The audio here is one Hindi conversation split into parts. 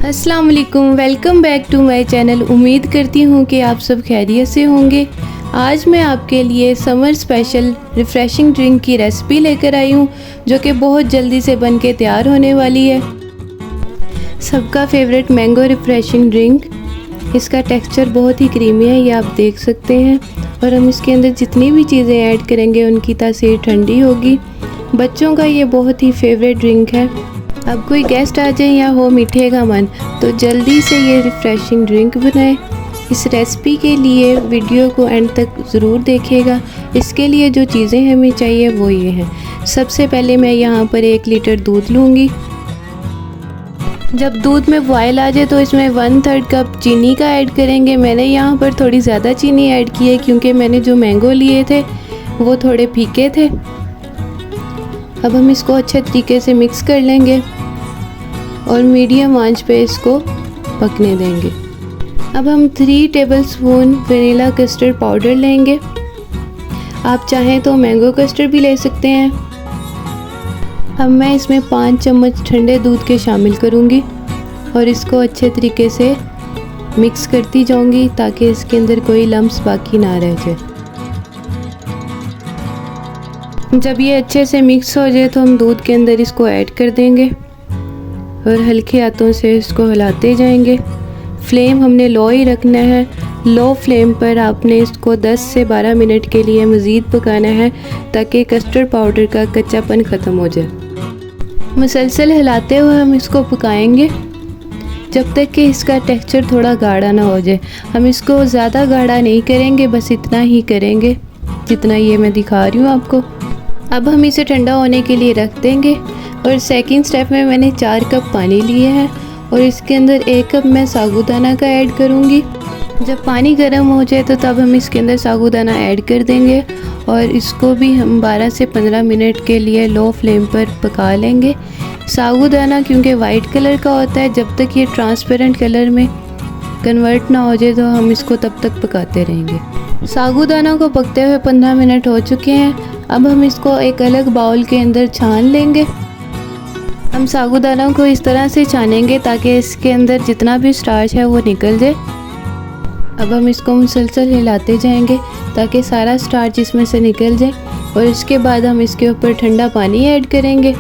अस्सलाम वालेकुम, welcome back to my channel. उम्मीद करती हूँ कि आप सब खैरियत से होंगे। आज मैं आपके लिए समर स्पेशल रिफ़्रेशिंग ड्रिंक की रेसिपी लेकर आई हूँ, जो कि बहुत जल्दी से बन के तैयार होने वाली है। सबका फेवरेट मैंगो रिफ़्रेशिंग ड्रिंक। इसका टेक्सचर बहुत ही क्रीमी है, ये आप देख सकते हैं। और हम इसके अंदर जितनी भी चीज़ें ऐड करेंगे उनकी तासीर ठंडी होगी। बच्चों का ये बहुत ही फेवरेट ड्रिंक है। अब कोई गेस्ट आ जाए या हो मीठे का मन, तो जल्दी से ये रिफ़्रेशिंग ड्रिंक बनाएं। इस रेसिपी के लिए वीडियो को एंड तक ज़रूर देखिएगा। इसके लिए जो चीज़ें हमें चाहिए वो ये हैं। सबसे पहले मैं यहाँ पर 1 लीटर दूध लूँगी। जब दूध में बॉयल आ जाए तो इसमें 1/3 कप चीनी का ऐड करेंगे। मैंने यहाँ पर थोड़ी ज़्यादा चीनी ऐड की है क्योंकि मैंने जो मैंगो लिए थे वो थोड़े फीके थे। अब हम इसको अच्छे तरीके से मिक्स कर लेंगे और मीडियम आंच पे इसको पकने देंगे। अब हम 3 टेबलस्पून वनीला कस्टर्ड पाउडर लेंगे। आप चाहें तो मैंगो कस्टर्ड भी ले सकते हैं। अब मैं इसमें 5 चम्मच ठंडे दूध के शामिल करूंगी और इसको अच्छे तरीके से मिक्स करती जाऊंगी ताकि इसके अंदर कोई लम्स बाकी ना रह जाए। जब ये अच्छे से मिक्स हो जाए तो हम दूध के अंदर इसको ऐड कर देंगे और हल्के हाथों से इसको हिलाते जाएंगे। फ्लेम हमने लो ही रखना है। लो फ्लेम पर आपने इसको 10 से 12 मिनट के लिए मज़ीद पकाना है ताकि कस्टर्ड पाउडर का कच्चापन ख़त्म हो जाए। मुसलसल हिलाते हुए हम इसको पकाएंगे जब तक कि इसका टेक्सचर थोड़ा गाढ़ा ना हो जाए। हम इसको ज़्यादा गाढ़ा नहीं करेंगे, बस इतना ही करेंगे जितना ये मैं दिखा रही हूँ आपको। अब हम इसे ठंडा होने के लिए रख देंगे और सेकंड स्टेप में मैंने 4 कप पानी लिए हैं और इसके अंदर 1 कप मैं साबूदाना का ऐड करूँगी। जब पानी गर्म हो जाए तो तब हम इसके अंदर साबूदाना ऐड कर देंगे और इसको भी हम 12 से 15 मिनट के लिए लो फ्लेम पर पका लेंगे। साबूदाना क्योंकि वाइट कलर का होता है, जब तक ये ट्रांसपेरेंट कलर में कन्वर्ट ना हो जाए तो हम इसको तब तक पकाते रहेंगे। साबूदाना को पकते हुए 15 मिनट हो चुके हैं। अब हम इसको एक अलग बाउल के अंदर छान लेंगे। हम साबूदाना को इस तरह से छानेंगे ताकि इसके अंदर जितना भी स्टार्च है वो निकल जाए। अब हम इसको मुसलसल हिलाते जाएंगे ताकि सारा स्टार्च इसमें से निकल जाए और इसके बाद हम इसके ऊपर ठंडा पानी ऐड करेंगे।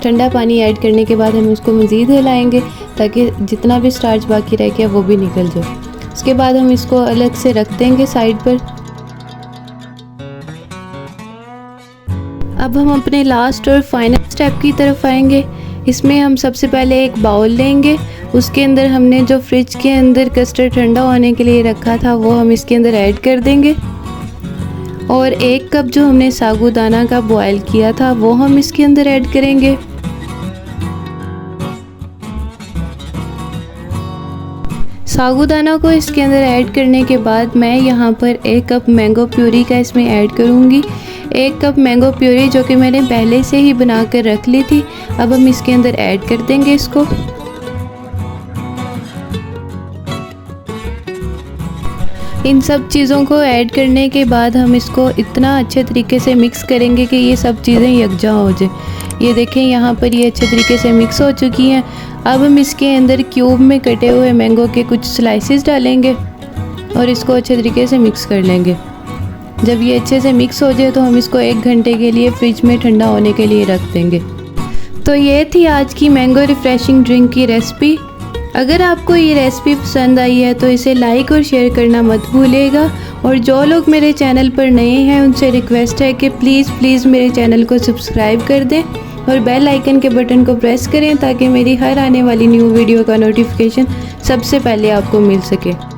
ठंडा पानी ऐड करने के बाद हम इसको मज़ीद हिलाएंगे ताकि जितना भी स्टार्च बाकी रह गया वो भी निकल जाए। इसके बाद हम इसको अलग से रख देंगे साइड पर। अब हम अपने लास्ट और फाइनल स्टेप की तरफ आएंगे। इसमें हम सबसे पहले एक बाउल लेंगे। उसके अंदर हमने जो फ्रिज के अंदर कस्टर्ड ठंडा होने के लिए रखा था वो हम इसके अंदर ऐड कर देंगे और 1 कप जो हमने साबूदाना का बॉयल किया था वो हम इसके अंदर ऐड करेंगे। साबूदाना को इसके अंदर ऐड करने के बाद मैं यहाँ पर 1 कप मैंगो प्यूरी का इसमें ऐड करूँगी। 1 कप मैंगो प्यूरी जो कि मैंने पहले से ही बना कर रख ली थी। अब हम इसके अंदर ऐड कर देंगे इसको। इन सब चीज़ों को ऐड करने के बाद हम इसको इतना अच्छे तरीके से मिक्स करेंगे कि ये सब चीज़ें यकजा हो जाए। ये देखें यहाँ पर ये अच्छे तरीके से मिक्स हो चुकी हैं। अब हम इसके अंदर क्यूब में कटे हुए मैंगो के कुछ स्लाइसेस डालेंगे और इसको अच्छे तरीके से मिक्स कर लेंगे। जब ये अच्छे से मिक्स हो जाए तो हम इसको 1 घंटे के लिए फ्रिज में ठंडा होने के लिए रख देंगे। तो ये थी आज की मैंगो रिफ़्रेशिंग ड्रिंक की रेसिपी। अगर आपको ये रेसिपी पसंद आई है तो इसे लाइक और शेयर करना मत भूलिएगा। और जो लोग मेरे चैनल पर नए हैं उनसे रिक्वेस्ट है कि प्लीज़ मेरे चैनल को सब्सक्राइब कर दें और बेल आइकन के बटन को प्रेस करें ताकि मेरी हर आने वाली न्यू वीडियो का नोटिफिकेशन सबसे पहले आपको मिल सके।